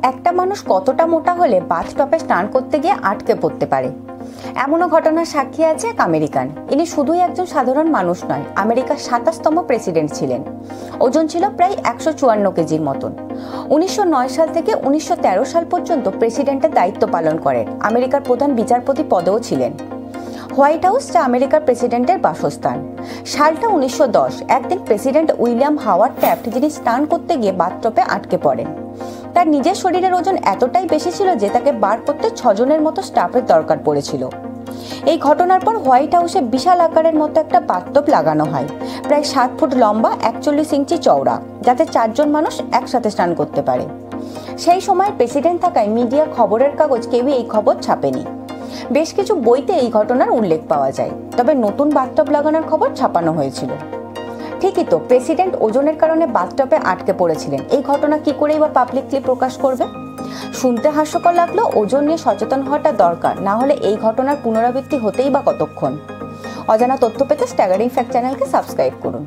একটা মানুষ কতটা মোটা হলে বাথটবে স্নান করতে গিয়ে আটকে পড়তে পারে? এমনও ঘটনার সাক্ষী আছে এক আমেরিকান। ইনি শুধুই একজন সাধারণ মানুষ নয়, আমেরিকার 27তম প্রেসিডেন্ট ছিলেন। ওজন ছিল প্রায় 154 কেজির মতন। 1909 সাল থেকে 1913 সাল পর্যন্ত প্রেসিডেন্টের দায়িত্ব পালন করেন। আমেরিকার প্রধান বিচারপতি পদেও ছিলেন। হোয়াইট হাউস, যা আমেরিকার প্রেসিডেন্টের বাসস্থান। সালটা 1910। একদিন প্রেসিডেন্ট উইলিয়াম হাওয়ার্ড ট্যাফট, যিনি স্নান করতে গিয়ে বাথটবে আটকে পড়েন। তার নিজের শরীরের ওজন এতটাই বেশি ছিল যে তাকে বার করতে 6 জনের মতো স্টাফের দরকার পড়েছিল। এই ঘটনার পর হোয়াইট হাউসে বিশাল আকারের মতো একটা বাথটব লাগানো হয়, প্রায় 7 ফুট লম্বা, 41 ইঞ্চি চওড়া, যাতে 4 জন মানুষ একসাথে স্নান করতে পারে। সেই সময় প্রেসিডেন্ট থাকায় মিডিয়া, খবরের কাগজ কেউই এই খবর ছাপেনি। বেশ কিছু বইতে এই ঘটনার উল্লেখ পাওয়া যায়, তবে নতুন বাথটব লাগানোর খবর ছাপানো হয়েছিল। ঠিকই তো, প্রেসিডেন্ট ওজনের কারণে বাথটবে আটকে পড়েছিলেন। এই ঘটনা কি করেই বা পাবলিকলি প্রকাশ করবে? শুনতে হাস্যকর লাগলেও ওজন নিয়ে সচেতন হওয়াটা দরকার, না হলে এই ঘটনার পুনরাবৃত্তি হতেই বা কতক্ষণ। অজানা তথ্য পেতে স্ট্যাগারিং ফ্যাক্ট চ্যানেলকে সাবস্ক্রাইব করুন।